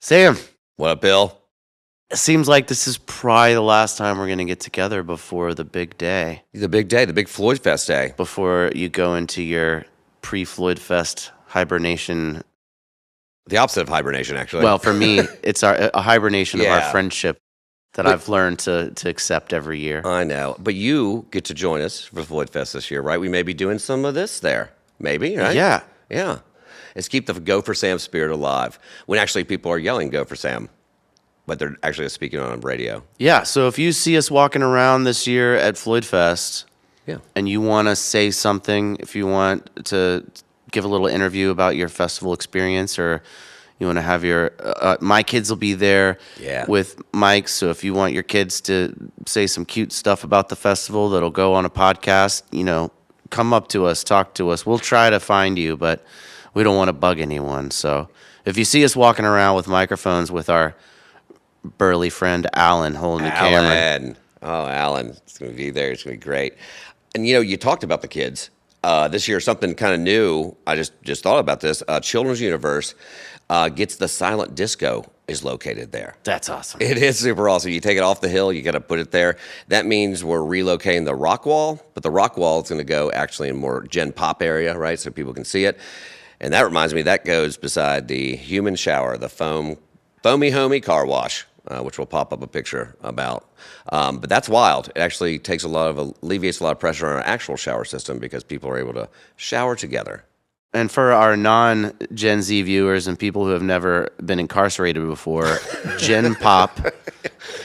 Sam, What up, Bill? it seems like this is probably the last time we're going to get together before the big day, The big day, the big FloydFest day. before you go into your pre-FloydFest hibernation. The opposite of hibernation, actually. Well, for me, it's a hibernation of our Yeah. friendship that I've learned to accept every year. I know. But you get to join us for FloydFest this year, right? We may be doing some of this there. Maybe, right? Yeah. Yeah. Let's keep the Go4Sam spirit alive. When actually people are yelling Go4Sam, but they're actually speaking on radio. Yeah, so if you see us walking around this year at FloydFest Yeah. and you want to say something, if you want to give a little interview about your festival experience, or you want to have your my kids will be there with mics, so if you want your kids to say some cute stuff about the festival that'll go on a podcast, come up to us, talk to us. We'll try to find you, but we don't want to bug anyone. So if you see us walking around with microphones with our burly friend Alan holding the camera. Oh, Alan. It's going to be there. It's going to be great. And, you talked about the kids. This year, something kind of new. I just thought about this. Children's Universe gets the silent disco is located there. That's awesome. It is super awesome. You take it off the hill, you got to put it there. That means we're relocating the rock wall, but the rock wall is going to go actually in more Gen Pop area, right, so people can see it. And that reminds me, that goes beside the human shower, the foamy homie car wash, which we'll pop up a picture about. But that's wild. It actually alleviates a lot of pressure on our actual shower system because people are able to shower together. And for our non-Gen Z viewers and people who have never been incarcerated before, Gen Pop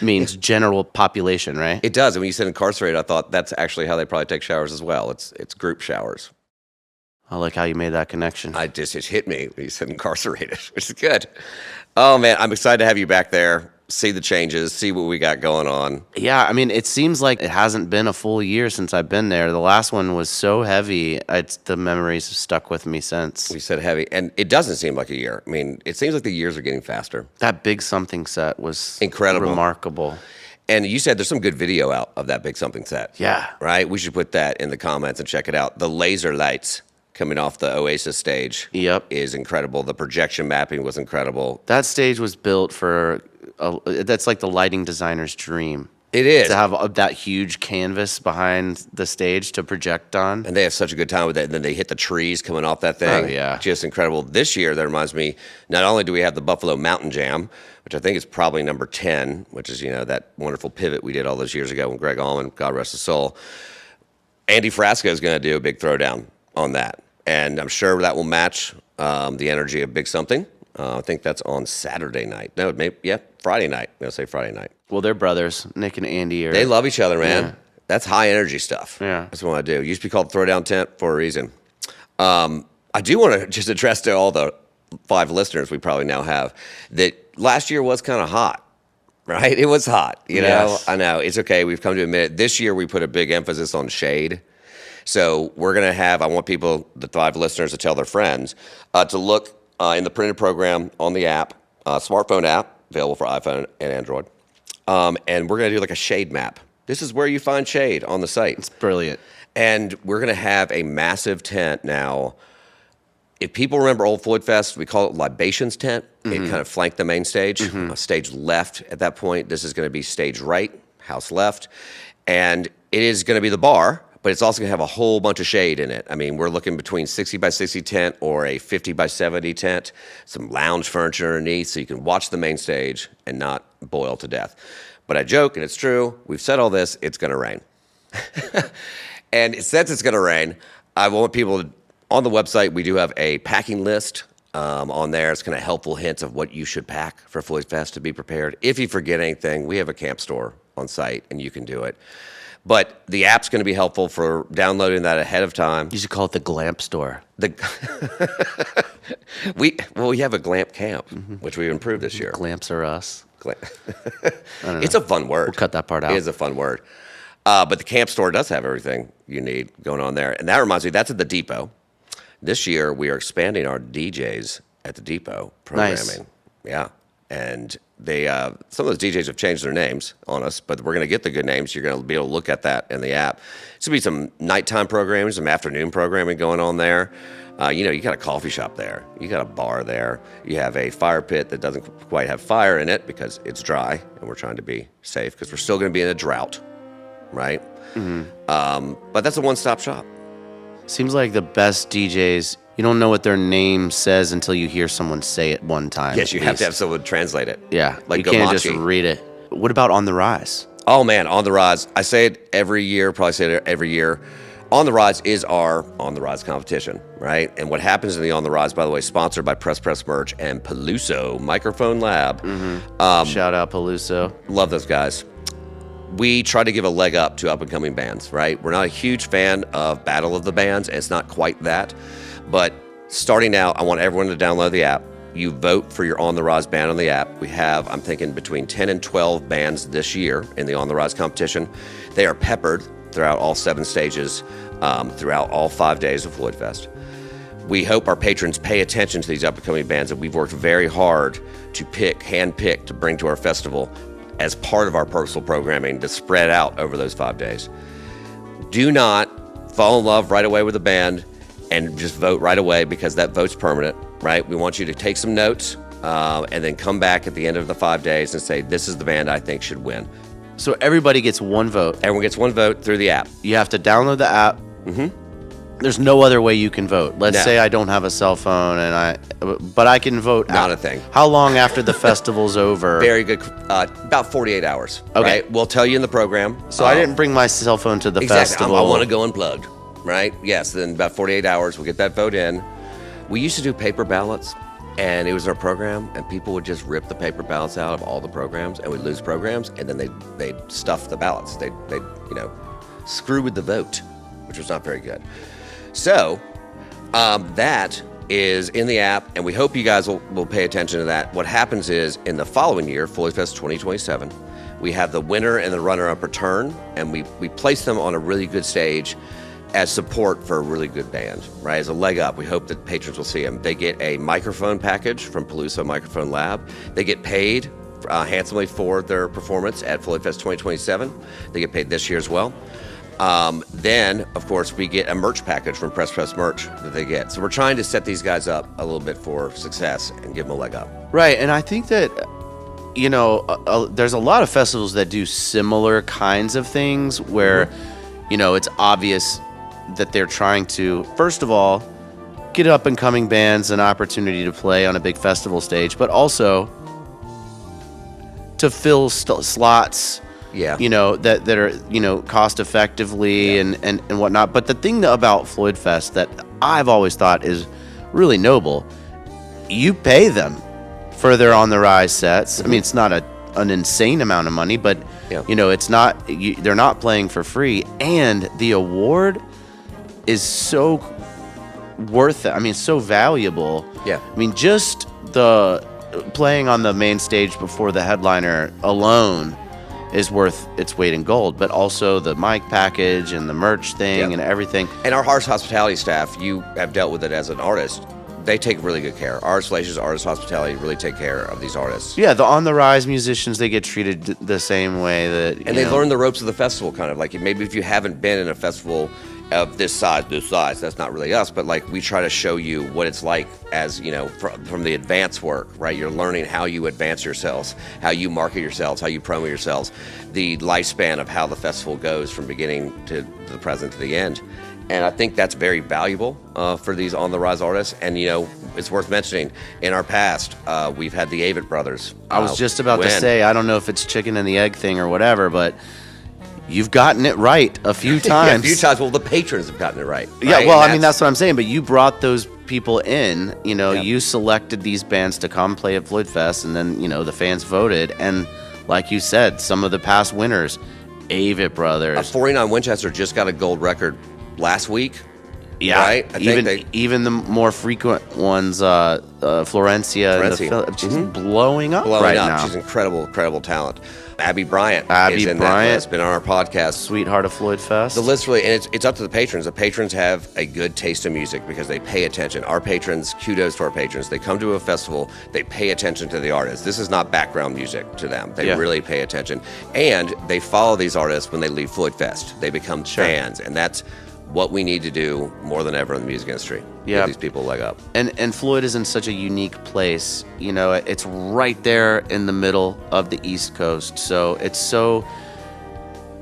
means general population, right? It does. And when you said incarcerated, I thought that's actually how they probably take showers as well. It's group showers. I like how you made that connection. It hit me when you said incarcerated, which is good. Oh, man, I'm excited to have you back there, see the changes, see what we got going on. Yeah, I mean, it seems like it hasn't been a full year since I've been there. The last one was so heavy, the memories have stuck with me since. We said heavy, and it doesn't seem like a year. I mean, it seems like the years are getting faster. That Big Something set was incredible, remarkable. And you said there's some good video out of that Big Something set. Yeah. Right? We should put that in the comments and check it out. The laser lights coming off the Oasis stage is incredible. The projection mapping was incredible. That stage was built that's like the lighting designer's dream. It is. To have that huge canvas behind the stage to project on. And they have such a good time with it. And then they hit the trees coming off that thing. Oh, yeah. Just incredible. This year, that reminds me, not only do we have the Buffalo Mountain Jam, which I think is probably number 10, which is, that wonderful pivot we did all those years ago when Greg Allman, God rest his soul. Andy Frasco is going to do a big throwdown on that. And I'm sure that will match the energy of Big Something. I think that's on Saturday night. No, Friday night. I'm going to say Friday night. Well, they're brothers. Nick and Andy They love each other, man. Yeah. That's high energy stuff. Yeah. That's what I do. It used to be called Throwdown Tent for a reason. I do want to just address to all the 5 listeners we probably now have that last year was kind of hot, right? It was hot. Know? I know. It's okay. We've come to admit it. This year we put a big emphasis on shade. So we're going to I want people, the 5 listeners, to tell their friends to look in the printed program on the app, smartphone app, available for iPhone and Android. And we're going to do like a shade map. This is where you find shade on the site. It's brilliant. And we're going to have a massive tent now. If people remember old FloydFest, we call it Libations tent. It kind of flanked the main stage. Stage left at that point. This is going to be stage right, house left. And it is going to be the bar, but it's also going to have a whole bunch of shade in it. I mean, we're looking between 60 by 60 tent or a 50 by 70 tent, some lounge furniture underneath so you can watch the main stage and not boil to death. But I joke, and it's true, we've said all this, it's going to rain. And since it's going to rain, I want people to, on the website, we do have a packing list on there. It's kind of helpful hints of what you should pack for FloydFest to be prepared. If you forget anything, we have a camp store on site, and you can do it. But the app's going to be helpful for downloading that ahead of time. You should call it the Glamp Store. We have a Glamp camp, which we've improved this year. Glamps are us. It's a fun word. We'll cut that part out. It is a fun word. But the camp store does have everything you need going on there. And that reminds me, that's at the Depot. This year, we are expanding our DJs at the Depot programming. Nice. Yeah. And some of those DJs have changed their names on us, but we're going to get the good names. You're going to be able to look at that in the app. It's going to be some nighttime programming, some afternoon programming going on there. You got a coffee shop there. You got a bar there. You have a fire pit that doesn't quite have fire in it because it's dry, and we're trying to be safe because we're still going to be in a drought, right? Mm-hmm. But that's a one-stop shop. Seems like the best DJs, you don't know what their name says until you hear someone say it one time. Yes, you have to have someone translate it. Yeah, like you can't just read it. What about On the Rise? Oh, man, On the Rise. I say it every year, probably say it every year. On the Rise is our On the Rise competition, right? And what happens in the On the Rise, by the way, sponsored by Press Merch and Peluso Microphone Lab. Mm-hmm. Shout out Peluso. Love those guys. We try to give a leg up to up-and-coming bands, right? We're not a huge fan of Battle of the Bands, and it's not quite that. But starting now, I want everyone to download the app. You vote for your On the Rise band on the app. We have, I'm thinking, between 10 and 12 bands this year in the On the Rise competition. They are peppered throughout all 7 stages, throughout all 5 days of FloydFest. We hope our patrons pay attention to these up-and-coming bands that we've worked very hard to hand-pick, to bring to our festival as part of our personal programming to spread out over those 5 days. Do not fall in love right away with a band and just vote right away because that vote's permanent, right? We want you to take some notes and then come back at the end of the 5 days and say, this is the band I think should win. So everybody gets one vote. Everyone gets one vote through the app. You have to download the app. Mm-hmm. There's no other way you can vote. Let's say I don't have a cell phone, but I can vote. Not a thing. How long after the festival's over? Very good. About 48 hours. Okay. Right? We'll tell you in the program. So I didn't bring my cell phone to the festival. I want to go unplugged, right? Yes. Then about 48 hours, we'll get that vote in. We used to do paper ballots. And it was our program, and people would just rip the paper ballots out of all the programs, and we'd lose programs, and then they'd stuff the ballots. They'd screw with the vote, which was not very good. So that is in the app, and we hope you guys will pay attention to that. What happens is, in the following year, FloydFest 2027, we have the winner and the runner-up return, and we place them on a really good stage as support for a really good band, right? As a leg up, we hope that patrons will see them. They get a microphone package from Peluso Microphone Lab. They get paid handsomely for their performance at FloydFest 2027. They get paid this year as well. Then, of course, we get a merch package from Press Merch that they get. So we're trying to set these guys up a little bit for success and give them a leg up. Right, and I think that, there's a lot of festivals that do similar kinds of things where, it's obvious that they're trying to, first of all, get up-and-coming bands an opportunity to play on a big festival stage, but also to fill slots, that are, cost effectively and whatnot. But the thing about FloydFest that I've always thought is really noble, you pay them for their On the Rise sets. I mean, it's not an insane amount of money, but it's not. They're not playing for free, and the award is so worth it. I mean, so valuable. Yeah. I mean, just the playing on the main stage before the headliner alone is worth its weight in gold, but also the mic package and the merch thing and everything. And our hospitality staff, you have dealt with it as an artist. They take really good care. Our Salacious Artist Hospitality really take care of these artists. Yeah, the On the Rise musicians, they get treated the same way that. And they learn the ropes of the festival, kind of like maybe if you haven't been in a festival of this size, that's not really us, but like we try to show you what it's like as, from the advanced work, right? You're learning how you advance yourselves, how you market yourselves, how you promo yourselves, the lifespan of how the festival goes from beginning to the present to the end. And I think that's very valuable for these On the Rise artists. And, it's worth mentioning, in our past, we've had the Avett brothers. I was just about to say, I don't know if it's chicken and the egg thing or whatever, but you've gotten it right a few times. A few times. Well, the patrons have gotten it right. Yeah, well, I mean, that's what I'm saying. But you brought those people in. You selected these bands to come play at FloydFest, and then, the fans voted. And like you said, some of the past winners, Avett Brothers. 49 Winchester just got a gold record last week. Yeah, right? I think even the more frequent ones, Florencia, she's blowing up now. She's incredible talent. Abby Bryant Abby is in Bryant, that list, been on our podcast. Sweetheart of FloydFest. The list really, and it's up to the patrons. The patrons have a good taste in music because they pay attention. Our patrons, kudos to our patrons. They come to a festival, they pay attention to the artists. This is not background music to them. They really pay attention. And they follow these artists when they leave FloydFest. They become fans, and that's what we need to do more than ever in the music industry. Give these people a leg up. And Floyd is in such a unique place. You know, it's right there in the middle of the East Coast. So it's so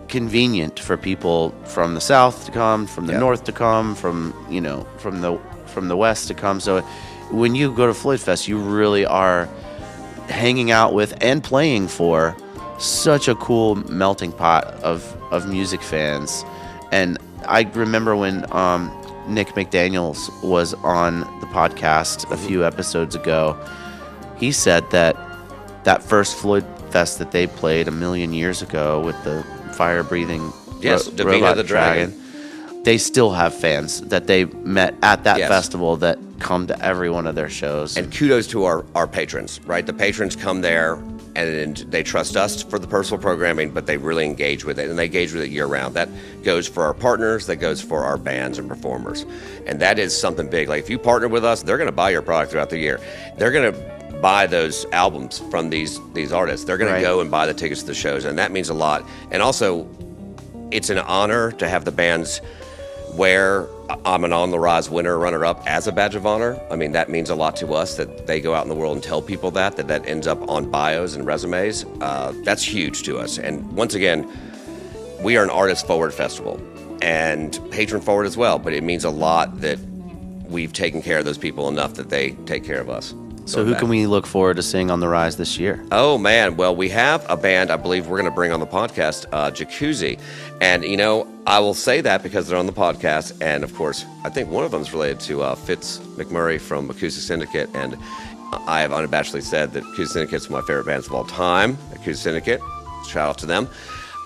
convenient for people from the South to come, from the North to come, from the West to come. So when you go to FloydFest, you really are hanging out with and playing for such a cool melting pot of music fans. And I remember when Nick McDaniels was on the podcast a few episodes ago, he said that first Floyd Fest that they played a million years ago with the fire-breathing Davina the Dragon, they still have fans that they met at that festival that come to every one of their shows. And kudos to our patrons, right? The patrons come there and they trust us for the personal programming, but they really engage with it, and they engage with it year-round. That goes for our partners, that goes for our bands and performers. And that is something big. Like, if you partner with us, they're going to buy your product throughout the year. They're going to buy those albums from these artists. They're going to go and buy the tickets to the shows, and that means a lot. And also, it's an honor to have the bands wear I'm an On the Rise winner, runner-up as a badge of honor. I mean, that means a lot to us that they go out in the world and tell people that ends up on bios and resumes. That's huge to us. And once again, we are an artist-forward festival and patron-forward as well, but it means a lot that we've taken care of those people enough that they take care of us. So who can we look forward to seeing on the Rise this year? Oh, man. Well, we have a band I believe we're going to bring on the podcast, Jacoozy. And, I will say that because they're on the podcast. And, of course, I think one of them is related to Fitz McMurray from Acoustic Syndicate. And I have unabashedly said that Acoustic Syndicate is one of my favorite bands of all time. Acoustic Syndicate, shout out to them.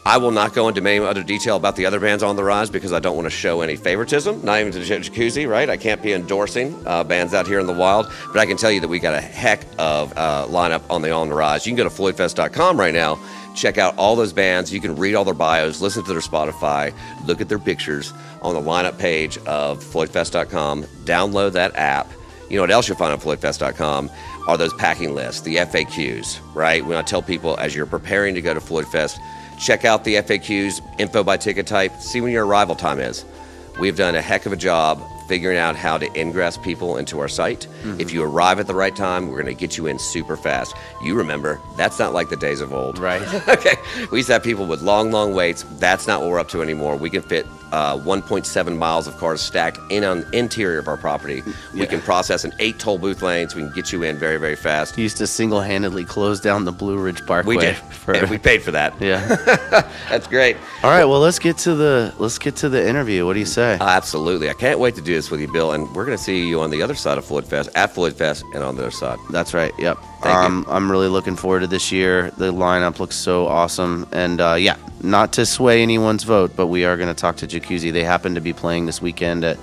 I will not go into many other detail about the other bands on the Rise because I don't want to show any favoritism, not even to Jacoozy, right? I can't be endorsing bands out here in the wild, but I can tell you that we got a heck of lineup on the On the Rise. You can go to FloydFest.com right now, check out all those bands. You can read all their bios, listen to their Spotify, look at their pictures on the lineup page of FloydFest.com, download that app. You know what else you'll find on FloydFest.com are those packing lists, the FAQs, right? When I tell people as you're preparing to go to FloydFest, check out the FAQs, info by ticket type, see when your arrival time is. We've done a heck of a job figuring out how to ingress people into our site. Mm-hmm. If you arrive at the right time, we're going to get you in super fast. You remember, that's not like the days of old. Right. Okay. We used to have people with long waits. That's not what we're up to anymore. We can fit 1.7 miles of cars stacked in on the interior of our property. We can process in 8 toll booth lanes. We can get you in very, very fast. He used to single-handedly close down the Blue Ridge Parkway. We did. And we paid for that. Yeah. That's great. All right, well, let's get to the interview. What do you say? Absolutely. I can't wait to do this with you, Bill, and we're going to see you on the other side of FloydFest, at FloydFest, and on the other side. That's right. Yep. Thank you. I'm really looking forward to this year. The lineup looks so awesome. And not to sway anyone's vote, but we are going to talk to Jacoozy. They happen to be playing this weekend at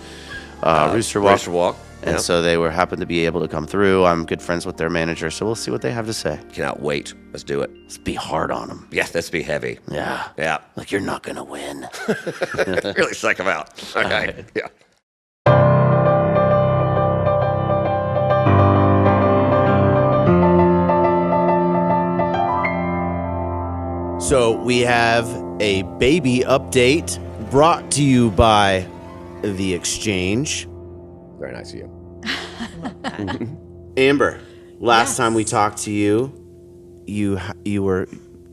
Rooster Walk. And so they happened to be able to come through. I'm good friends with their manager, so we'll see what they have to say. Cannot wait. Let's do it. Let's be hard on them. Yeah, let's be heavy. Yeah. Yeah. Like, you're not going to win. Really psych them out. Okay. Right. Yeah. So we have a baby update brought to you by The Exchange. Very nice of you. Amber, last time we talked to you, you were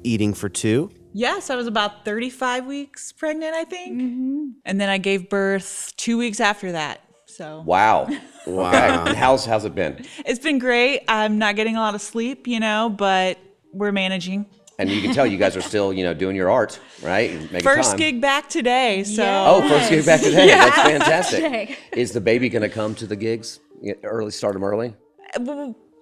eating for 2? Yes, I was about 35 weeks pregnant, I think. Mm-hmm. And then I gave birth 2 weeks after that. So Wow. Okay. And how's it been? It's been great. I'm not getting a lot of sleep, but we're managing. And you can tell you guys are still, doing your art, right? Making first time. gig back today. So first gig back today. Yeah. That's fantastic. Is the baby going to come to the gigs? Start them early?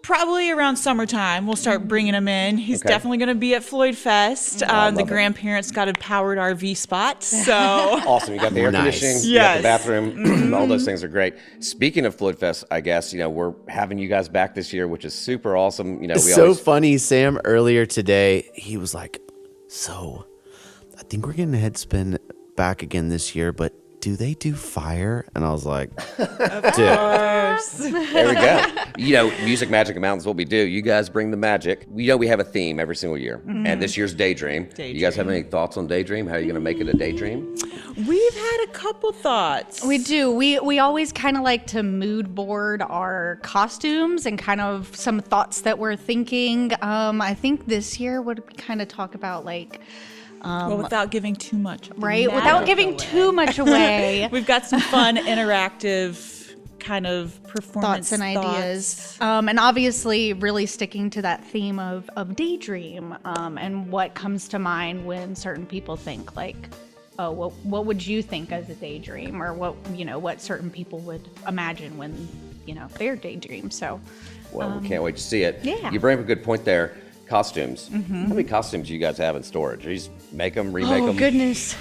Probably around summertime, we'll start bringing him in. He's definitely going to be at FloydFest. The grandparents got a powered RV spot, so awesome. You got the air conditioning, you got the Yes. bathroom. All those things are great. Speaking of FloydFest, I guess we're having you guys back this year, which is super awesome. It's so funny. Sam earlier today, he was like, "So, I think we're getting Headspin back again this year, but do they do fire?" And I was like, "Dude, There we go. Music, magic, and mountains. What we do. You guys bring the magic. We have a theme every single year, and this year's Daydream. You guys have any thoughts on Daydream? How are you going to make it a Daydream? we've had a couple thoughts. We do. We always kind of like to mood board our costumes and kind of some thoughts that we're thinking. I think this year would kind of talk about like, well, without giving too much of the right, magic without giving away. too much away. We've got some fun, interactive kind of performance Thoughts and ideas, and obviously really sticking to that theme of daydream, and what comes to mind when certain people think like, oh, what would you think as a daydream, or what certain people would imagine when they're daydream. So Well, we can't wait to see it. Yeah. You bring up a good point there. Costumes. How many costumes do you guys have in storage? You just make them, remake them? oh goodness.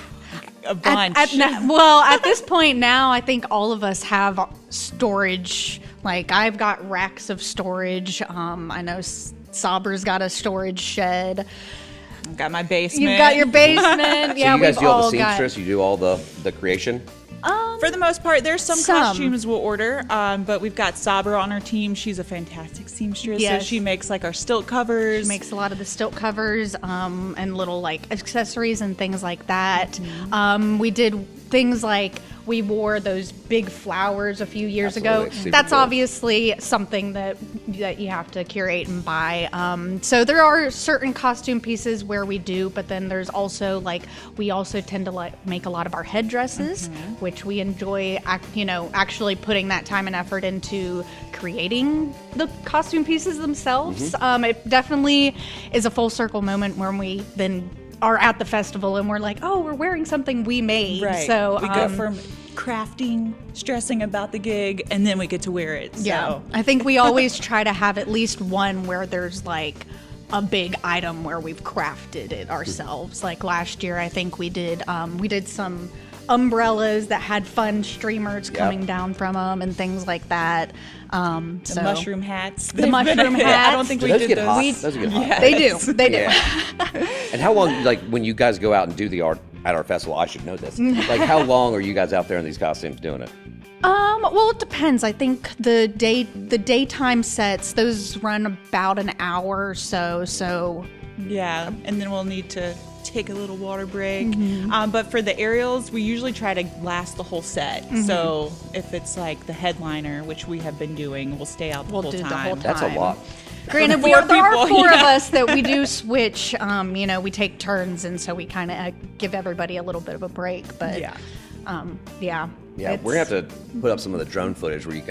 A bunch. At this point now, I think all of us have storage. Like I've got racks of storage. I know Saber's got a storage shed. I've got my basement. You've got your basement. So you guys do all the seamstress, you do all the creation? For the most part, there's some Some. costumes we'll order, but we've got Saber on our team. She's a fantastic seamstress. Yes. So she makes like our stilt covers. Makes a lot of the stilt covers, and little like accessories and things like that. We did things like we wore those big flowers a few years Absolutely. ago. Super That's cool. obviously something that you have to curate and buy. So there are certain costume pieces where we do, but then there's also like we also tend to make a lot of our headdresses, which we enjoy. Actually putting that time and effort into creating the costume pieces themselves. It definitely is a full circle moment when we then are at the festival and we're like, oh, we're wearing something we made. Right. So we go from crafting, stressing about the gig, and then we get to wear it. yeah, So. I think we always try to have at least one where there's like a big item where we've crafted it ourselves. Like last year, I think we did some umbrellas that had fun streamers coming down from them and things like that. The mushroom hats. The mushroom I hats. don't think Do we those did get those. hot? Those get hot. They do. They do. Yeah. And how long, like when you guys go out and do the art at our festival, I should know this. Like how long are you guys out there in these costumes doing it? Well, it depends. I think the daytime sets, those run about an hour or so. So Yeah, and then we'll need to take a little water break. But for the aerials, we usually try to last the whole set. So if it's like the headliner, which we have been doing, we'll stay out the whole do the time. whole That's a time. lot. Granted, Four there are people, four of yeah. us that we do switch. We take turns, and so we kind of give everybody a little bit of a break. But Yeah. yeah, Yeah, we're gonna have to put up some of the drone footage where you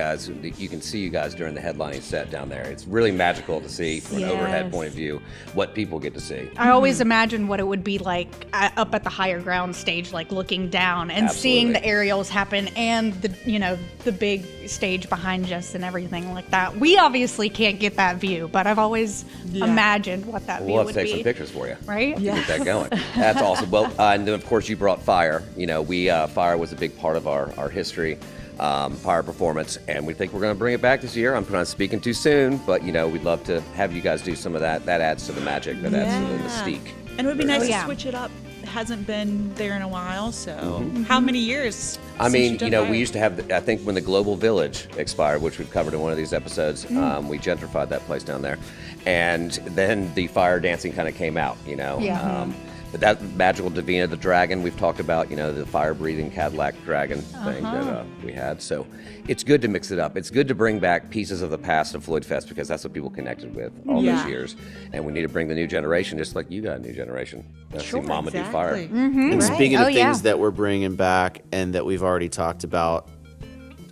can see you guys during the headlining set down there. It's really magical to see from an overhead Yes. point of view what people get to see. I always imagine what it would be like up at the higher ground stage, like looking down and seeing Absolutely. the aerials happen, and the big stage behind us and everything like that. We obviously can't get that view, but I've always imagined what that view We'll have would to take be. some pictures for you. Right? To get that going. That's awesome. Well, and then of course you brought fire. Fire was a big part of our history, fire performance, and we think we're going to bring it back this year. I'm not speaking too soon, but we'd love to have you guys do some of that. That adds to the magic. That adds to the mystique. And it would be nice Yeah. to switch it up. It hasn't been there in a while, so how many years? I since mean, you've done fire? we used to have, I think when the Global Village expired, which we've covered in one of these episodes, we gentrified that place down there. And then the fire dancing kind of came out, Yeah. But that magical Davina, the dragon, we've talked about, the fire-breathing Cadillac dragon thing that we had. So it's good to mix it up. It's good to bring back pieces of the past of FloydFest because that's what people connected with all those years. And we need to bring the new generation, just like you got a new generation. See Mama do fire. exactly. And speaking of Oh, yeah. things that we're bringing back and that we've already talked about,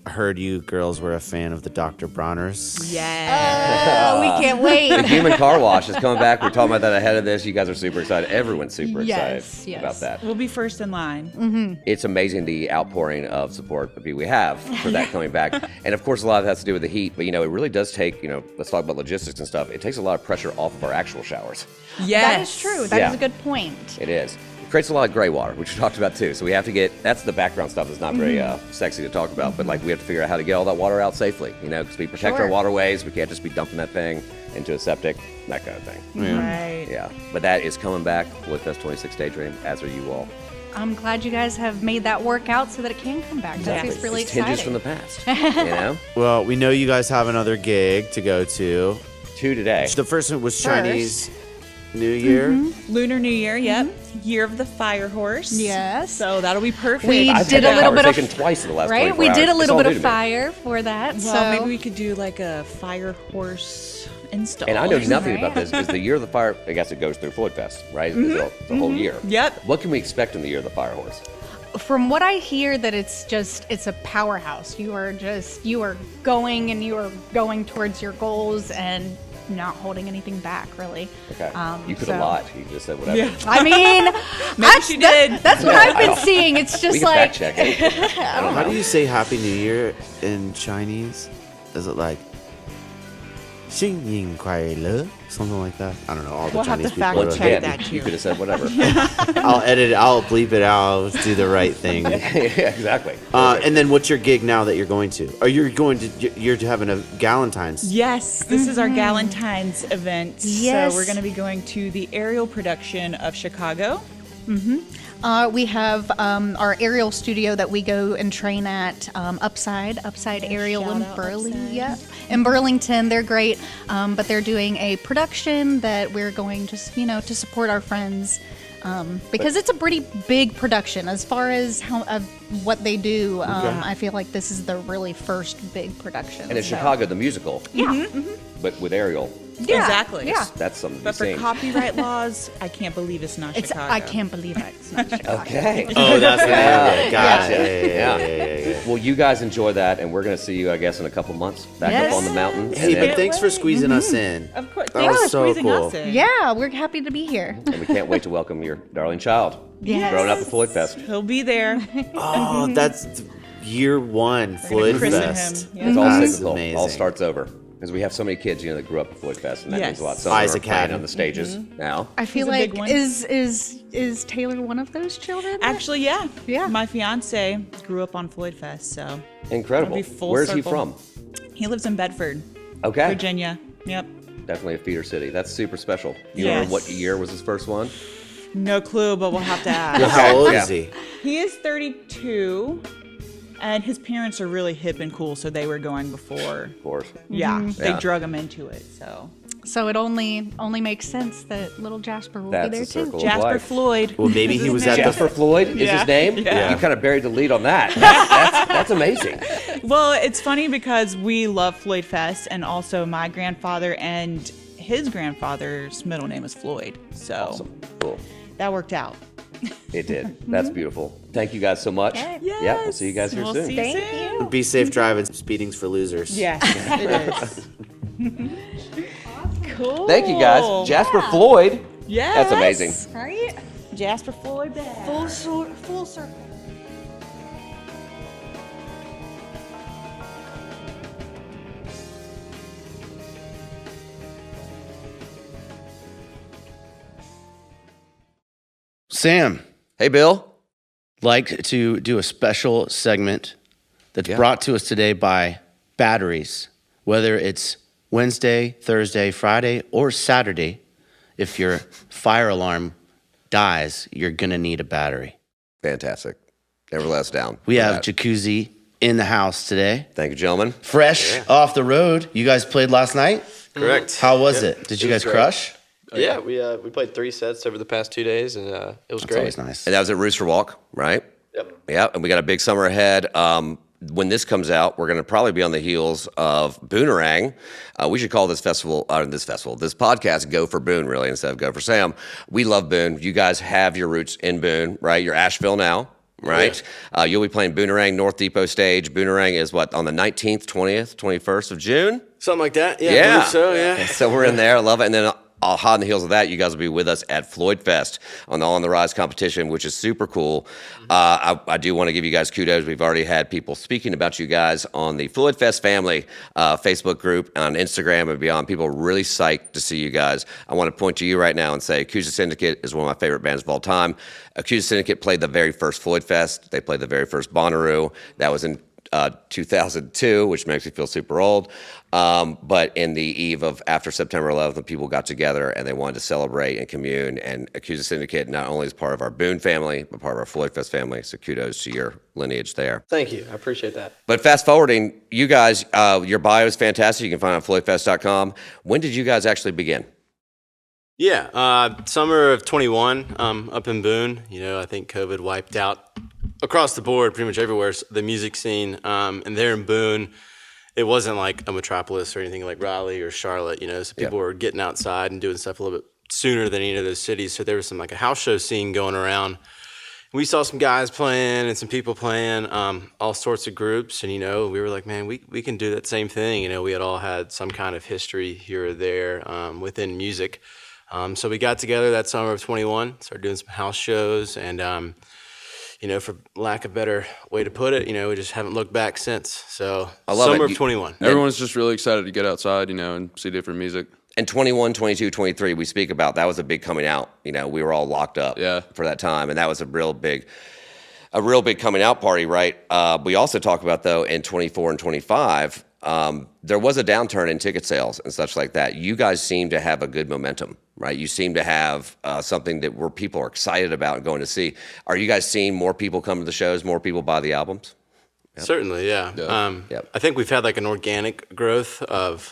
heard you girls were a fan of the Dr. Bronner's. Yeah. We can't wait. The human car wash is coming back. We're talking about that ahead of this. You guys are super excited. Everyone's super excited Yes. about that. We'll be first in line. It's amazing the outpouring of support that we have for that coming back. And of course, a lot of that has to do with the heat, but it really does take, let's talk about logistics and stuff. It takes a lot of pressure off of our actual showers. Yes. That is true. That is a good point. It is. It creates a lot of gray water, which we talked about too. So we have to that's the background stuff that's not very sexy to talk about, but we have to figure out how to get all that water out safely, because we protect our waterways. We can't just be dumping that thing into a septic, that kind of thing. Right. Yeah. But that is coming back, FloydFest 26 Daydream, as are you all. I'm glad you guys have made that work out so that it can come back. That is really It's exciting. tinges from the past, Well, we know you guys have another gig to go to. 2 today. The first one was Chinese New Year. Lunar New Year, yep. Year of the Fire Horse. Yes. So that'll be perfect. We I've did had a that little bit of conversation twice in the last 24 we hours. did a It's little all bit new of to me. fire for that. Well, so maybe we could do like a fire horse install. And I know or nothing something. about this. Is the Year of the Fire, I guess it goes through FloydFest, right? It's a whole year. Yep. What can we expect in the Year of the Fire Horse? from what I hear, that it's a powerhouse. You are going and you are going towards your goals and not holding anything back, really. Okay. You could a lot. You just said whatever. Yeah. I mean, Maybe she did. That's what I've been seeing. It's We just can like fact check it. How do you say Happy New Year in Chinese? Is it like 新年快乐? Something like that? I don't know. All the We'll have Chinese to fact people. Once check again, that you too. could have said whatever. I'll edit it. I'll bleep it out. I'll do the right thing. Yeah, exactly. And then what's your gig now that you're going to? Are you going to? You're having a Galentine's? Yes, this is our Galentine's event. Yes. So we're going to be going to the aerial production of Chicago. we have our aerial studio that we go and train at, Upside Aerial shout in out Burlington. Upside. Yeah, in Burlington, they're great. But they're doing a production that we're going to support our friends. Because it's a pretty big production as far as what they do. I feel like this is the really first big production. And it's so- Chicago, the musical, Yeah. but with Ariel. Yeah, Exactly. Yeah. That's something to But be for seen. copyright laws, I can't believe it's not It's Chicago. I can't believe it's not Chicago. Okay. Oh, that's Yeah. Got Yeah. it. Yeah. Well, you guys enjoy that, and we're going to see you, I guess, in a couple months back Yes. up on the mountain. Hey, and, but thanks for squeezing us in. Of course. That Thanks was for so squeezing cool. us in. Yeah, we're happy to be here. and we can't wait to welcome your darling child. Yes. Growing up at FloydFest. He'll be there. Oh, that's year one, We're gonna christen FloydFest. him. Yeah. It's all That's cyclical. amazing. All starts over. Because we have so many kids, that grew up at FloydFest, and that means a lot. Yes. Some of them Isaac are playing Haddon. on the stages now. I feel He's a big like one. is Taylor one of those children? Actually, yeah. Yeah. My fiance grew up on FloydFest, so Incredible. It'll be full Where's he circle. from? he lives in Bedford, Okay. Virginia. Yep. Definitely a feeder city. That's super special. You Yes. remember what year was his first one? No clue, but we'll have to ask. How old Yeah. is he? He is 32, and his parents are really hip and cool, so they were going before. Of course. Yeah, they Yeah. drug him into it. So So it only makes sense that little Jasper will That's be there a too. circle. Jasper life. Floyd. Well, maybe he was at Jasper the. Floyd is Yeah. his name? Yeah. You kind of buried the lead on that. That's amazing. Well, it's funny because we love FloydFest, and also my grandfather and his grandfather's middle name is Floyd. So Awesome. Cool. that worked out. It did. That's beautiful. Thank you guys so much. Okay. Yeah, we'll see you guys here We'll soon. see Thank soon. you. Be safe driving. Speeding's for losers. Yes, it is. Cool. Thank you guys. Jasper Floyd. Yes. That's amazing. Right? Jasper Floyd back. Full circle. Sam, Hey, Bill. like to do a special segment that's Yeah. brought to us today by batteries. Whether it's Wednesday, Thursday, Friday, or Saturday, if your fire alarm dies, you're going to need a battery. Fantastic. Never let us down. We for have that. Jacoozy in the house today. Thank you, gentlemen. Fresh off the road. You guys played last night? Correct. How was Yeah. it? Did you It guys was great. crush? Yeah, we played 3 sets over the past 2 days, and it was That's great. always nice. And that was at Rooster Walk, right? Yep. Yeah, and we got a big summer ahead. When this comes out, we're going to probably be on the heels of Boonerang. We should call this podcast Go for Boone, really, instead of Go for Sam. We love Boone. You guys have your roots in Boone, right? You're Asheville now. right? Yeah. You'll be playing Boonerang, North Depot stage. Boonerang is what, on the 19th, 20th, 21st of June? Something like that. Yeah. I believe so, yeah. So we're in there. I love it. And then hot on the heels of that, you guys will be with us at FloydFest on the On the Rise competition, which is super cool. I do want to give you guys kudos. We've already had people speaking about you guys on the FloydFest family Facebook group, on Instagram and beyond. People are really psyched to see you guys. I want to point to you right now and say Jacoozy Syndicate is one of my favorite bands of all time. Jacoozy Syndicate played the very first FloydFest. They played the very first Bonnaroo. That was in 2002, which makes me feel super old. But in the eve of after September 11th, when people got together and they wanted to celebrate and commune, and Jacoozy Syndicate not only is part of our Boone family, but part of our FloydFest family. So kudos to your lineage there. Thank you. I appreciate that. But fast forwarding, you guys, your bio is fantastic. You can find it on FloydFest.com. When did you guys actually begin? Yeah, summer of 21, up in Boone. I think COVID wiped out across the board, pretty much everywhere, the music scene. And there in Boone, it wasn't like a metropolis or anything like Raleigh or Charlotte, so people were getting outside and doing stuff a little bit sooner than any of those cities. So there was some like a house show scene going around. We saw some guys playing and some people playing, all sorts of groups. And, we were like, man, we can do that same thing. We had all had some kind of history here or there within music. So we got together that summer of 21, started doing some house shows, and for lack of a better way to put it, we just haven't looked back since. So summer of 21. Everyone's just really excited to get outside, and see different music. And 21, 22, 23, we speak about, that was a big coming out. We were all locked up for that time, and that was a real big coming out party, right? We also talk about, though, in 24 and 25, there was a downturn in ticket sales and such like that. You guys seem to have a good momentum, right? You seem to have something that where people are excited about and going to see. Are you guys seeing more people come to the shows, more people buy the albums? Yep. Certainly, yeah. I think we've had like an organic growth of,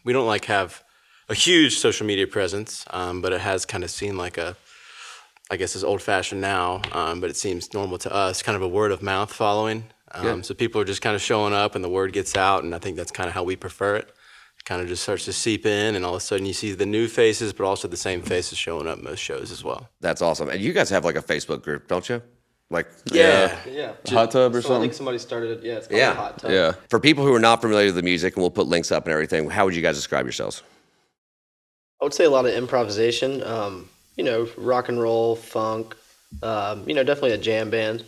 we don't have a huge social media presence, but it has kind of seemed like I guess it's old fashioned now, but it seems normal to us, kind of a word of mouth following. So people are just kind of showing up and the word gets out, and I think that's kind of how we prefer it. It kind of just starts to seep in, and all of a sudden you see the new faces, but also the same faces showing up most shows as well. That's awesome. And you guys have like a Facebook group, don't you? Yeah. Hot tub or something? I think somebody started it. Yeah, it's called a hot tub. Yeah. For people who are not familiar with the music, and we'll put links up and everything, how would you guys describe yourselves? I would say a lot of improvisation, rock and roll, funk, definitely a jam band.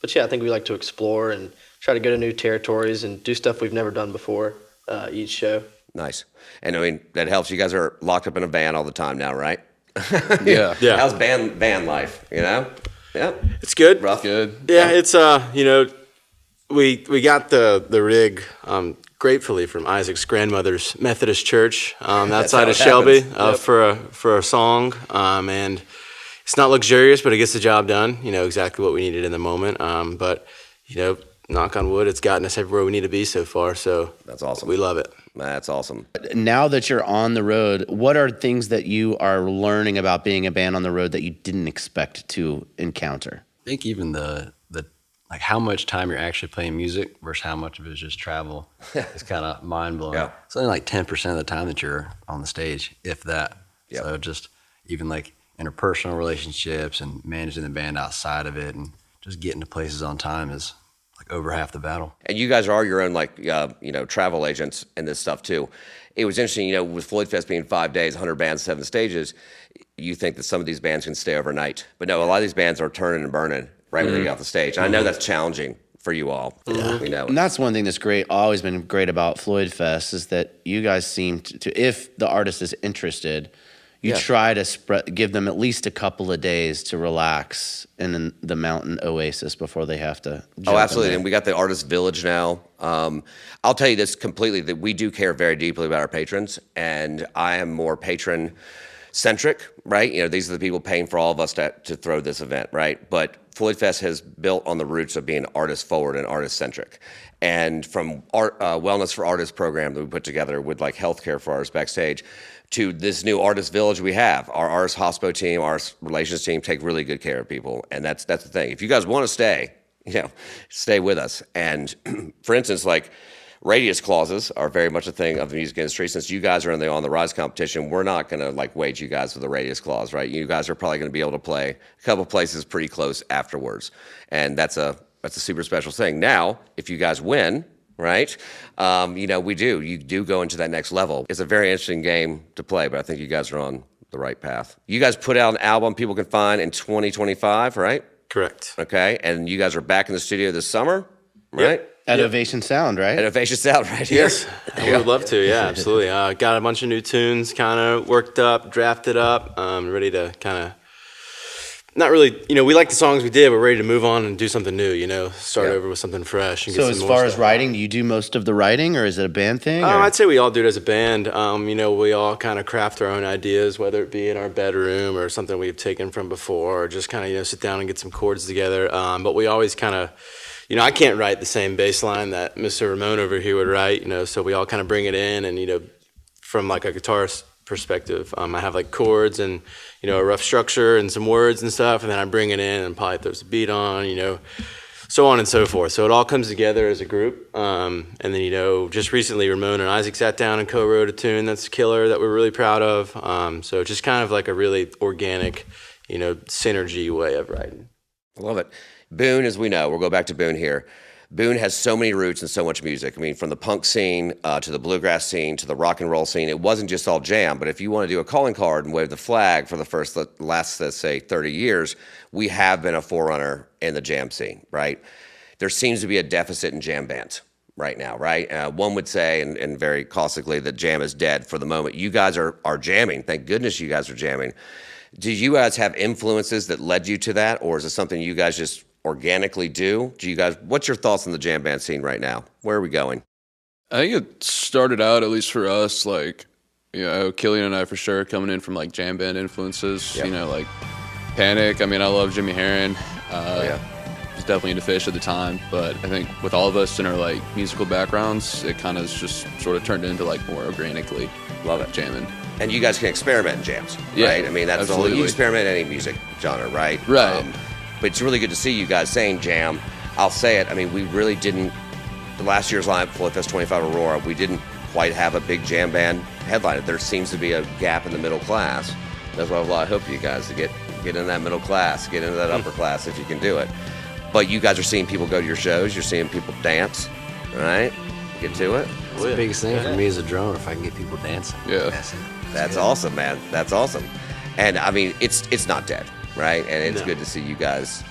But yeah, I think we like to explore and try to go to new territories and do stuff we've never done before each show. Nice. And I mean, that helps. You guys are locked up in a van all the time now, right? Yeah. How's van life, Yeah. It's good. Rough. Good. Yeah, it's, we got the rig gratefully from Isaac's grandmother's Methodist church outside of Shelby for a song, and it's not luxurious, but it gets the job done. Exactly what we needed in the moment. But knock on wood, it's gotten us everywhere we need to be so far. So that's awesome. We love it. That's awesome. Now that you're on the road, what are things that you are learning about being a band on the road that you didn't expect to encounter? I think even the like how much time you're actually playing music versus how much of it is just travel is kind of mind blowing. Yeah. It's only like 10% of the time that you're on the stage, if that. Yep. So just even like interpersonal relationships and managing the band outside of it and just getting to places on time is like over half the battle. And you guys are your own travel agents and this stuff too. It was interesting, with FloydFest being 5 days, 100 bands, 7 stages, you think that some of these bands can stay overnight. But no, a lot of these bands are turning and burning right when they get off the stage. And I know that's challenging for you all. Yeah. We know it. And that's one thing that's always been great about FloydFest is that you guys seem to if the artist is interested, you try to give them at least a couple of days to relax in the mountain oasis before they have to jump absolutely. in. And we got the Artist Village now. I'll tell you this completely, that we do care very deeply about our patrons, and I am more patron centric, right? These are the people paying for all of us to throw this event, right? But FloydFest has built on the roots of being artist forward and artist centric. And from Wellness for Artists program that we put together with like healthcare for artists backstage to this new Artist Village we have, our artist hospo team, our relations team take really good care of people. And that's the thing. If you guys want to stay, stay with us. And for instance, like Radius clauses are very much a thing of the music industry. Since you guys are in the On the Rise competition, we're not going to like wage you guys with a radius clause, right? You guys are probably going to be able to play a couple places pretty close afterwards, and that's a super special thing. Now, if you guys win, right? You do go into that next level. It's a very interesting game to play, but I think you guys are on the right path. You guys put out an album people can find in 2025, right? Correct. Okay, and you guys are back in the studio this summer, right? Yep. At Ovation Sound, right? At Ovation Sound, right here. Yes, I would love to. Yeah, absolutely. Got a bunch of new tunes, kind of worked up, drafted up, ready to kind of. Not really, we like the songs we did, but ready to move on and do something new, start over with something fresh. And So get as some more far as stuff. writing, do you do most of the writing, or is it a band thing? or- I'd say we all do it as a band. We all kind of craft our own ideas, whether it be in our bedroom or something we've taken from before, or just kind of, sit down and get some chords together. But we always kind of, I can't write the same bass line that Mr. Ramon over here would write, so we all kind of bring it in and, from like a guitarist perspective, I have like chords and, a rough structure and some words and stuff, and then I bring it in and probably throws the beat on, so on and so forth. So it all comes together as a group. And then, just recently Ramon and Isaac sat down and co-wrote a tune that's killer that we're really proud of. So just kind of like a really organic, synergy way of writing. I love it. Boone, as we know, we'll go back to Boone here. Boone has so many roots and so much music. I mean, from the punk scene to the bluegrass scene to the rock and roll scene, it wasn't just all jam. But if you want to do a calling card and wave the flag for the last, let's say, 30 years, we have been a forerunner in the jam scene, right? There seems to be a deficit in jam bands right now, right? One would say, and very caustically, that jam is dead for the moment. You guys are jamming. Thank goodness you guys are jamming. Do you guys have influences that led you to that, or is it something you guys just organically do? What's your thoughts on the jam band scene right now? Where are we going? I think it started out, at least for us, like, Killian and I for sure coming in from like jam band influences, Yep. Like Panic. I mean, I love Jimmy Herron. Yeah. Was definitely into Fish at the time, but I think with all of us in our like musical backgrounds, it kind of just sort of turned into like more organically Love it. jamming. And you guys can experiment in jams, Yeah, right? I mean, that's the whole, absolutely. you experiment in any music genre, right? Right. But it's really good to see you guys saying jam. I'll say it. I mean, we really didn't, the last year's lineup, FloydFest 25 Aurora, we didn't quite have a big jam band headliner. There seems to be a gap in the middle class. That's why I hope you guys to get in that middle class, get into that upper class if you can do it. But you guys are seeing people go to your shows. You're seeing people dance, right? Get to it. It's the biggest thing for me as a drummer, if I can get people dancing. Yeah. That's it. That's awesome, man. That's awesome. And I mean, it's not dead, right? And it's good to see you guys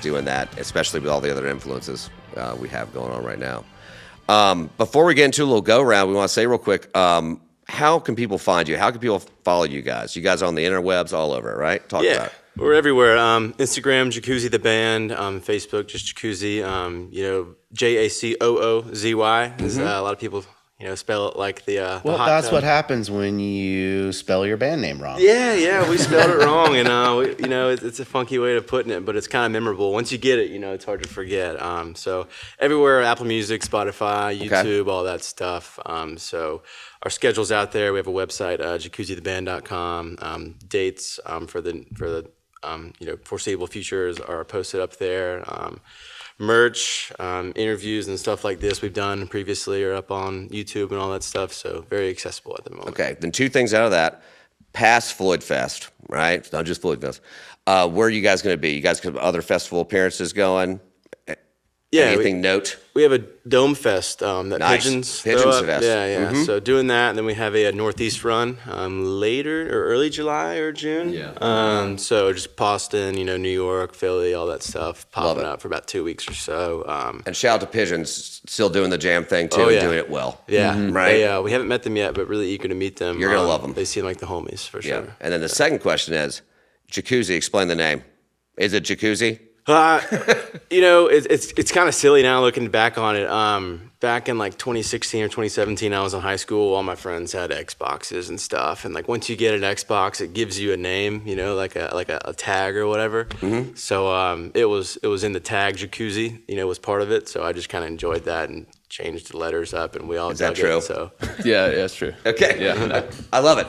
doing that, especially with all the other influences we have going on right now. Before we get into a little go round, we want to say real quick, how can people find you? How can people follow you guys? You guys are on the interwebs all over, right? Talk about it. We're everywhere. Instagram, Jacoozy the band. Facebook, just Jacoozy. Jacoozy. Is, a lot of people, spell it like the. Well, the hot that's tub. what happens when you spell your band name wrong. Yeah, we spelled it wrong, and it's a funky way of putting it, but it's kind of memorable. Once you get it, it's hard to forget. So everywhere, Apple Music, Spotify, YouTube, all that stuff. So our schedule's out there. We have a website, jacoozytheband.com. Dates for the foreseeable futures are posted up there. Merch, interviews and stuff like this we've done previously are up on YouTube and all that stuff. So very accessible at the moment. Okay, then two things out of that. Past FloydFest, right? It's not just FloydFest. Where are you guys going to be? You guys have other festival appearances going? Yeah, Anything note? We have a Dome Fest that Nice. Pigeons Pigeons throw up. Fest. Yeah. So doing that, and then we have a Northeast run later or early July or June. Yeah. So just Boston, New York, Philly, all that stuff popping it. up for about 2 weeks or so. And shout out to Pigeons, still doing the jam thing too, Oh, yeah. and doing it well. Yeah, Right? we haven't met them yet, but really eager to meet them. You're gonna love them. They seem like the homies for Yeah. sure. And then the second question is, Jacoozy, explain the name. Is it Jacoozy? It's kind of silly now looking back on it. Back in like 2016 or 2017, I was in high school. All my friends had Xboxes and stuff, and like once you get an Xbox, it gives you a name, like a tag or whatever. Mm-hmm. So it was in the tag Jacoozy, was part of it. So I just kind of enjoyed that and changed the letters up, and we all Is that dug true? it. So Yeah, that's true. Okay. Yeah. I love it.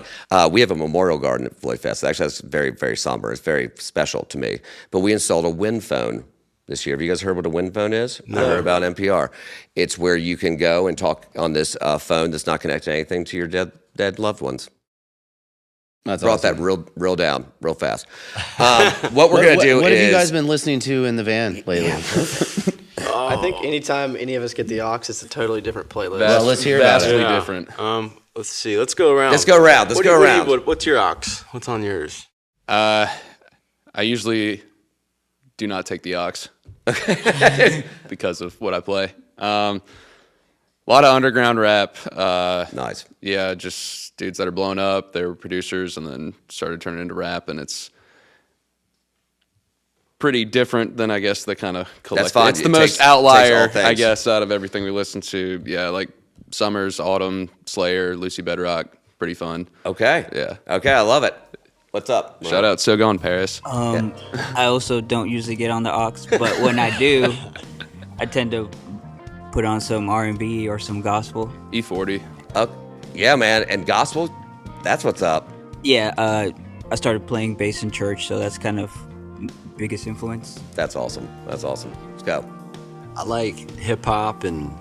We have a memorial garden at FloydFest. Actually, that's very, very somber. It's very special to me. But we installed a wind phone this year. Have you guys heard what a wind phone is? No. I heard about NPR. It's where you can go and talk on this phone that's not connected to anything to your dead loved ones. That's Brought awesome. that real down real fast. What we're going to do What is... have you guys been listening to in the van lately? I think anytime any of us get the aux, it's a totally different playlist. Well, let's hear about it. Vastly different. Let's see. Let's go around. Let's go around. What's your ox? What's on yours? I usually do not take the aux because of what I play. A lot of underground rap. Nice. Yeah, just dudes that are blowing up. They were producers and then started turning into rap, and it's pretty different than, I guess, the kind of collective. That's fine. It's the It most takes all outlier, things. I guess, out of everything we listen to. Yeah, like Summers, Autumn, Slayer, Lucy Bedrock. Pretty fun. Okay. Yeah. Okay, I love it. What's up? Shout out So Gone Paris. I also don't usually get on the aux, but when I do, I tend to put on some R&B or some gospel. E40. Yeah, man. And gospel, that's what's up. Yeah, I started playing bass in church, so that's kind of biggest influence. That's awesome. Let's go. I like hip hop and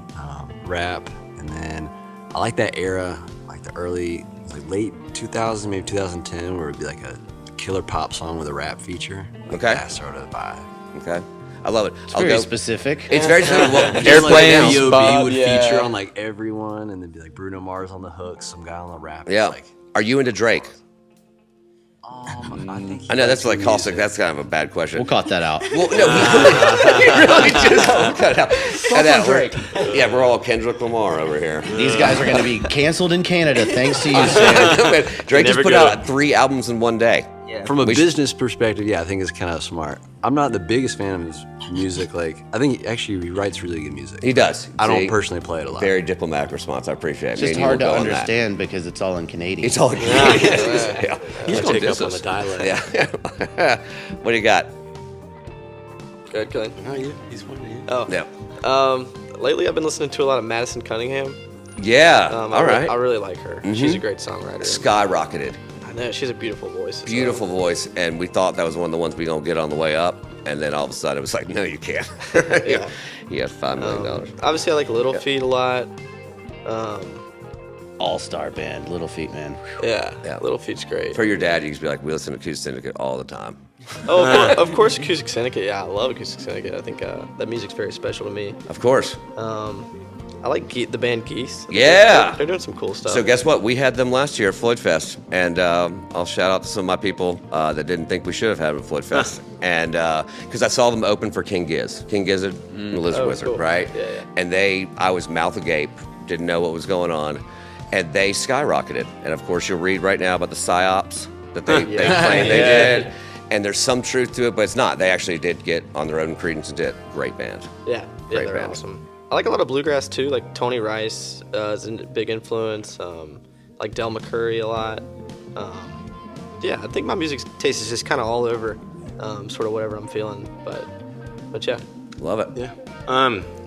rap, and then I like that era, like the early, like late 2000s, maybe 2010, where it'd be like a killer pop song with a rap feature. Like Okay. that sort of vibe. Okay. I love it. It's very specific. It's very specific. Well, Airplane, Like B.O.B. Bob, would yeah. feature on like everyone, and then be like Bruno Mars on the hook, some guy on the rap. Yeah. It's like, Are you into Drake? I think I know that's like music. caustic. That's kind of a bad question. We'll cut that out. Well, no, we really just cut it out. Cut out. Drake. Yeah, we're all Kendrick Lamar over here. These guys are going to be canceled in Canada thanks to you, Sam. Drake just Never put go. out 3 albums in one day. Yeah. From a We should- business perspective, yeah, I think it's kind of smart. I'm not the biggest fan of his music. Like, I think actually he writes really good music. He does. I don't See? personally play it a lot. Very diplomatic response. I appreciate it. It's Me just and you hard will to go on that. understand because it's all in Canadian. It's all yeah. He's gonna pick diss up on us. the dialect. Yeah. What do you got? Good. Oh, yeah. He's one of you. Oh, Yeah. lately I've been listening to a lot of Madison Cunningham. Yeah. I all right. I really like her. She's a great songwriter. Skyrocketed. I know she has a beautiful voice. so- Beautiful voice, and we thought that was one of the ones we gonna get on the way up, and then all of a sudden it was like, no, you can't. Yeah. He has $5 million. Obviously, I like Little Feat a lot. all-star band, Little Feet, man. Yeah, Yeah. Little Feat's great. For your dad, you can be like, we listen to Acoustic Syndicate all the time. Oh, of course, Acoustic Syndicate. Yeah, I love Acoustic Syndicate. I think that music's very special to me. Of course. I like the band Geese. Yeah. They're doing some cool stuff. So guess what? We had them last year at FloydFest, and I'll shout out to some of my people that didn't think we should have had them at FloydFest, and because I saw them open for King Giz, the Lizard Oh, Wizard, cool. right? Yeah. And I was mouth agape, didn't know what was going on, and they skyrocketed. And of course, you'll read right now about the psyops that they claimed they did, and there's some truth to it, but it's not. They actually did get on their own credence and did. Great band. Yeah, Great they're band. awesome. I like a lot of bluegrass too. Like Tony Rice is a big influence. Like Del McCurry a lot. Yeah, I think my music taste is just kind of all over, sort of whatever I'm feeling. But yeah. Love it. Yeah.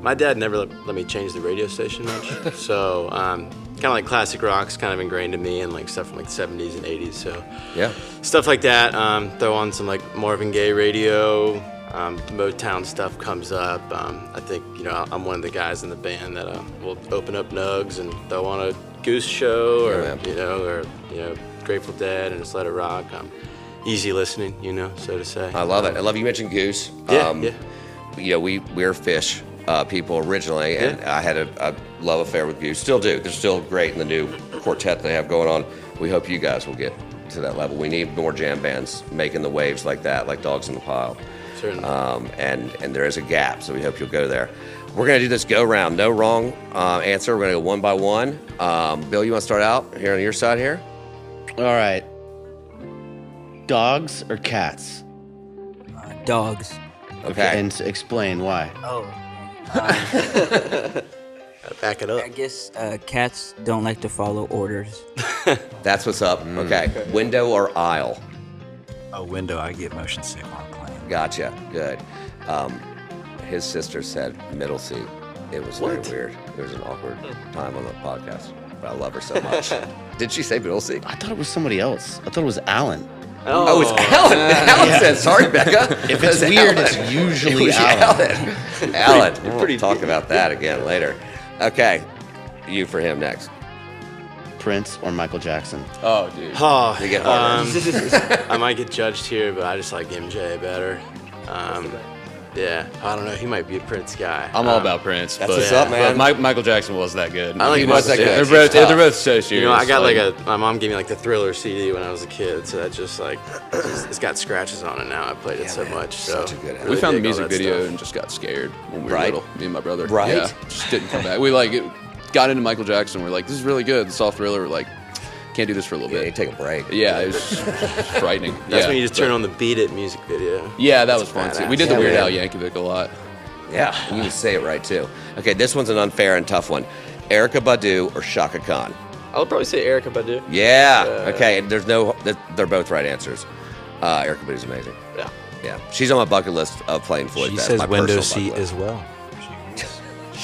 My dad never let me change the radio station much. So kind of like classic rock's kind of ingrained in me and like stuff from like the 70s and 80s. So Yeah. stuff like that. Throw on some like Marvin Gaye radio. Motown stuff comes up. I think, I'm one of the guys in the band that will open up Nugs and throw on a Goose show or, Yeah, or Grateful Dead and just let it rock. Easy listening, so to say. I love it. I love you mentioned Goose. Yeah. We're Fish people originally, and I had a love affair with Goose. Still do. They're still great in the new quartet they have going on. We hope you guys will get to that level. We need more jam bands making the waves like that, like Dogs in the Pile. Certainly. And there is a gap, so we hope you'll go there. We're going to do this go round. No wrong answer. We're going to go one by one. Bill, you want to start out here on your side here? All right. Dogs or cats? Dogs. Okay. And explain why. Oh. Back it up. I guess cats don't like to follow orders. That's what's up. Okay. Window or aisle? A window, I get motion sick on a plane. Gotcha. Good. His sister said middle seat. It was very weird. It was an awkward time on the podcast, but I love her so much. Did she say middle seat? I thought it was somebody else. I thought it was Alan. Oh, it's Alan. Alan said, sorry, Becca. If it's weird, it's usually Alan. Alan. We'll talk about that again later. Okay. You for him next. Prince or Michael Jackson? Oh, dude. You get harder. I might get judged here, but I just like MJ better. Yeah, I don't know. He might be a Prince guy. I'm all about Prince. That's but, what's up, man. But Michael Jackson was that good. I like He was that good. They're both so serious. You know, I got my mom gave me like the Thriller CD when I was a kid, so that just like, it's got scratches on it now. I played it so much. So Such a good really we found the dig all music that video stuff. and just got scared when we were Right. little. Me and my brother. Right. Yeah, just didn't come back. We got into Michael Jackson. We're like, this is really good. The soft Thriller. We're like, can't do this for a little Yeah, you bit. take a break. Yeah, it was just frightening. That's yeah, when you just turn on the Beat It music video. Yeah, that was fun too. We did the Yeah, Weird man. Al Yankovic a lot. Yeah, you can say it right too. Okay, this one's an unfair and tough one. Erykah Badu or Shaka Khan? I would probably say Erykah Badu. Yeah. Okay, and they're both right answers. Erykah Badu's amazing. Yeah. Yeah, she's on my bucket list of playing FloydFest. She says my window personal seat bucket as well. list.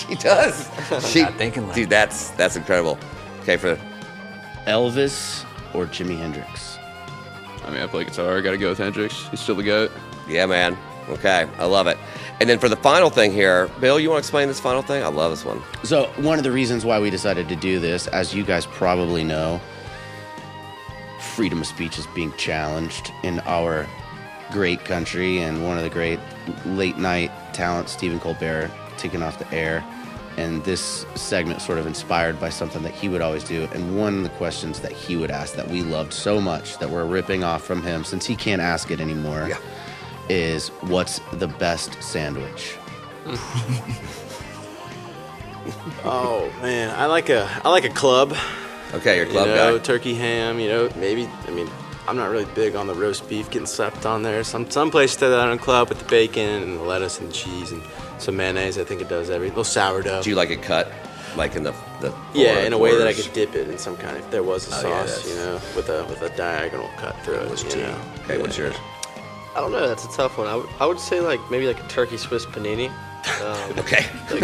She does. Not thinking like dude, that's incredible. Okay, for Elvis or Jimi Hendrix? I mean, I play guitar. I got to go with Hendrix. He's still the goat. yeah, man. Okay, I love it. And then for the final thing here, Bill, you want to explain this final thing? I love this one. So one of the reasons why we decided to do this, as you guys probably know, freedom of speech is being challenged in our great country, and one of the great late night talents, Stephen Colbert, taken off the air. And this segment sort of inspired by something that he would always do. And one of the questions that he would ask that we loved so much that we're ripping off from him, since he can't ask it anymore, is what's the best sandwich? Oh man, I like a club. Okay, your club you know, guy. turkey ham. You know, maybe. I mean, I'm not really big on the roast beef getting slapped on there. Some places do that on a club with the bacon and the lettuce and cheese and some mayonnaise. I think it does everything. A little sourdough. Do you like it cut, like in the Yeah, in a way that I quarters? could dip it in some kind of. If there was a Oh, sauce, yeah, that's- you know, with a diagonal cut through it. You know. Okay, what's yours? I don't know. That's a tough one. I would say like maybe like a turkey Swiss panini. Okay. Thinking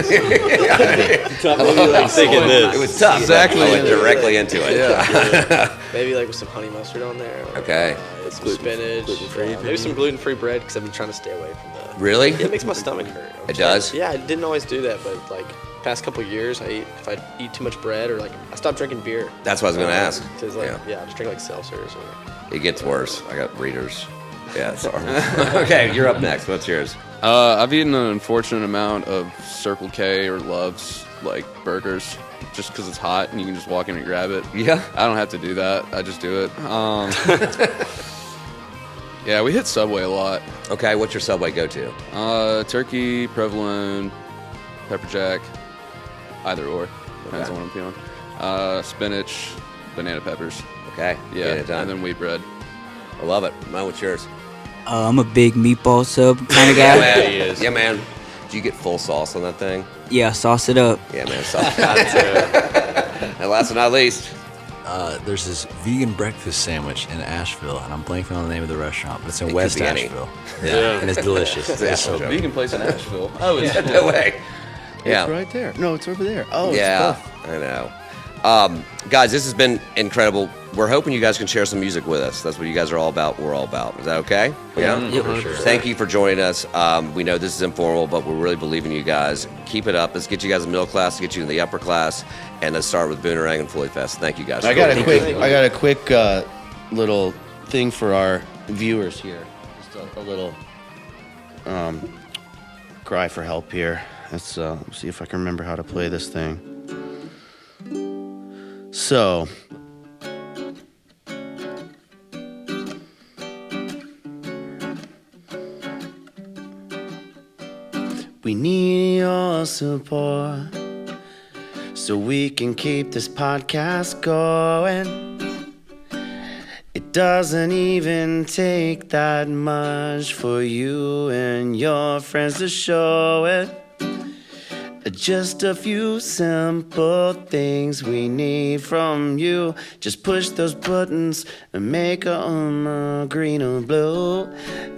this. It was tough. Exactly. I went directly into it. Yeah. Maybe like with some honey mustard on there. Or, Okay. some spinach. gluten-free, Maybe some gluten-free bread because I've been trying to stay away from that. Really? Yeah, it makes my stomach hurt. It does? Yeah, I didn't always do that, but like past couple years, if I eat too much bread or like I stopped drinking beer. That's what I was going to ask. Cause like, Yeah. I just drink like seltzers or. It gets worse. I got readers. Yeah, sorry. Okay, you're up next. What's yours? I've eaten an unfortunate amount of Circle K or Love's like burgers just because it's hot and you can just walk in and grab it. Yeah. I don't have to do that. I just do it. Yeah, we hit Subway a lot. Okay, what's your Subway go-to? Turkey, provolone, pepper jack, either or. Depends on what I'm feeling. Spinach, banana peppers. Okay, Yeah, get it done. and then wheat bread. I love it. Mine, what's yours? I'm a big meatball sub kind of guy. man. Yeah, man. Do you get full sauce on that thing? Yeah, sauce it up. Yeah, man. Sauce. And last but not least, There's this vegan breakfast sandwich in Asheville, and I'm blanking on the name of the restaurant, but it's in It West could be any. Asheville. Yeah, and it's delicious. It's so good. Vegan place in Asheville. Oh, it's no way. Yeah. It's right there. No, it's over there. Oh, Yeah, it's both. I know. Guys, this has been incredible. We're hoping you guys can share some music with us. That's what you guys are all about. We're all about. Is that okay? Yeah. For sure. Thank you for joining us. We know this is informal, but we're really believing in you guys. Keep it up. Let's get you guys in the middle class, get you in the upper class, and let's start with Boonerang and FloydFest. Thank you guys. I got a quick little thing for our viewers here. Just a little cry for help here. Let's see if I can remember how to play this thing. So, we need your support so we can keep this podcast going. It doesn't even take that much for you and your friends to show it. Just a few simple things we need from you. Just push those buttons and make them green or blue.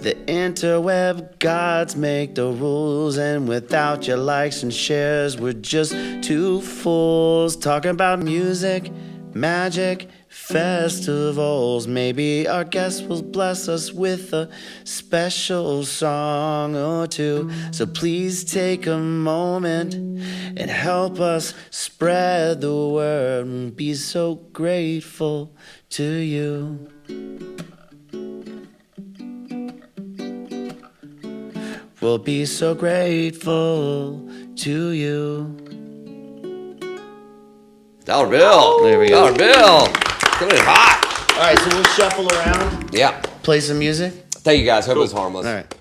The interweb gods make the rules, and without your likes and shares, we're just two fools talking about music magic festivals. Maybe our guest will bless us with a special song or two. So please take a moment and help us spread the word and be so grateful to you. We'll be so grateful to you. Dollar bill. There we go. Dollar bill. Coming in hot. All right, so we'll shuffle around, Yeah. play some music. Thank you guys. Hope it was harmless. All right.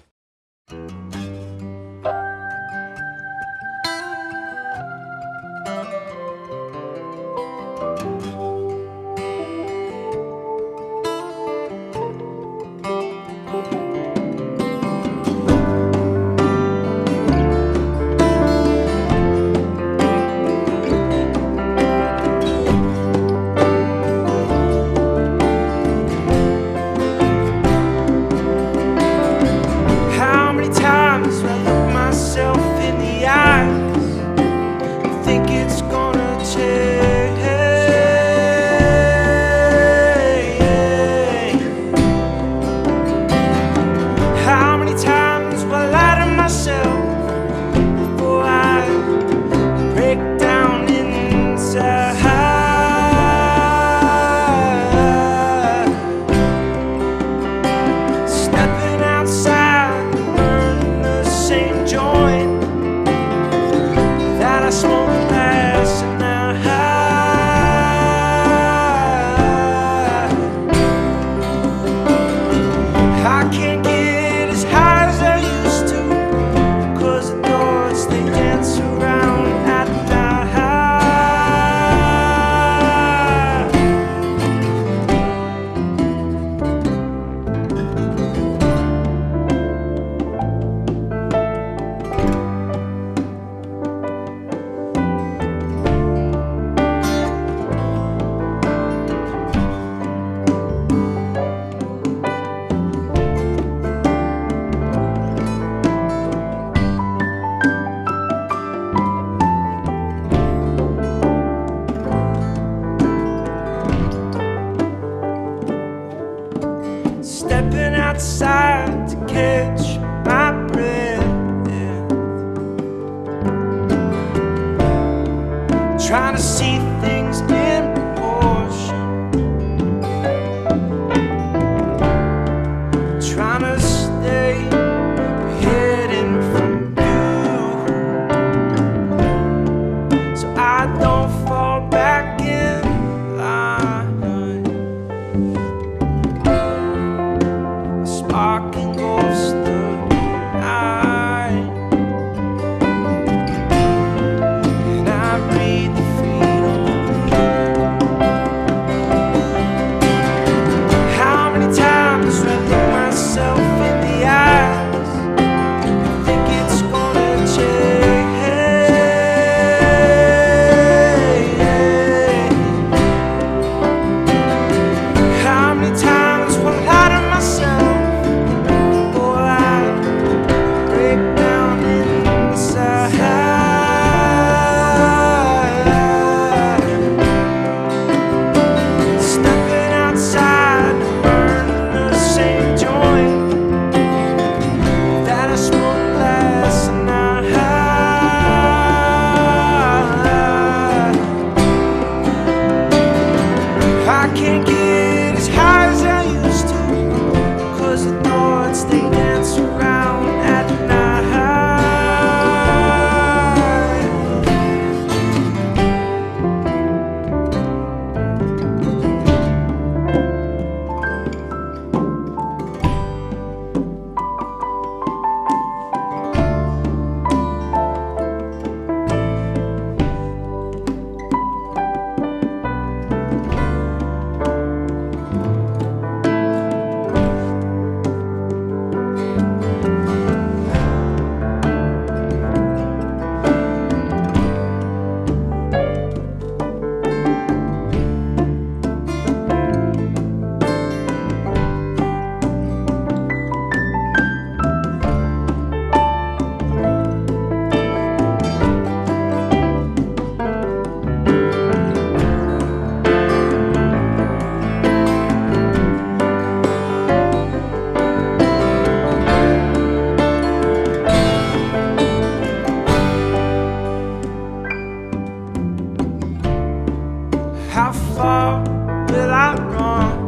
How far will I run?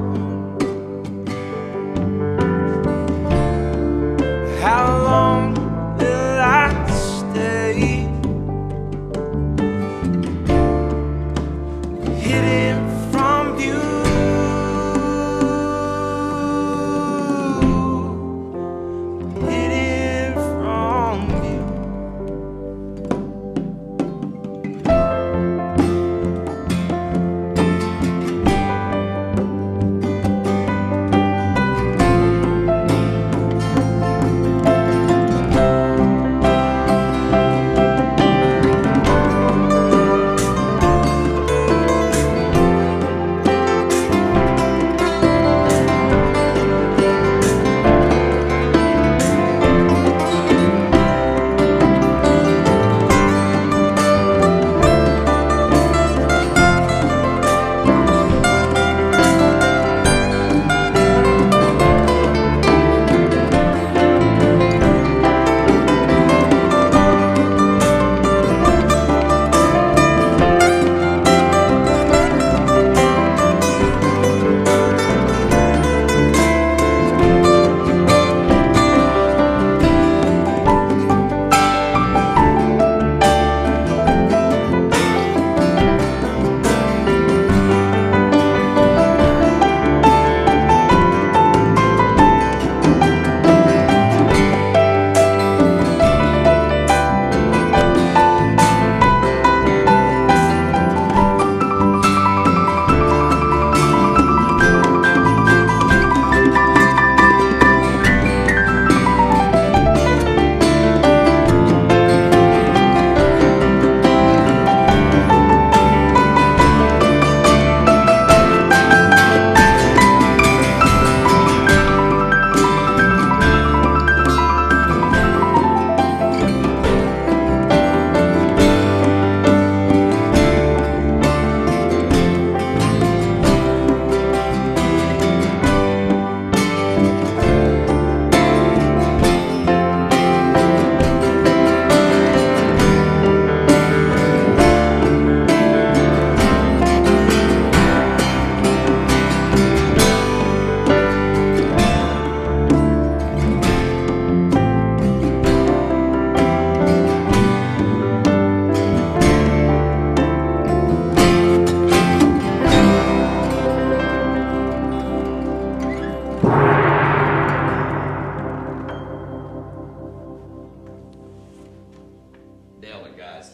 How long will I stay? Hidden from view. Hidden from view.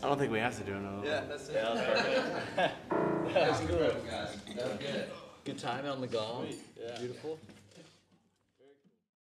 I don't think we have to do another one. Yeah, that's it. That was cool. That was good. Good time on the gong. Yeah. Beautiful.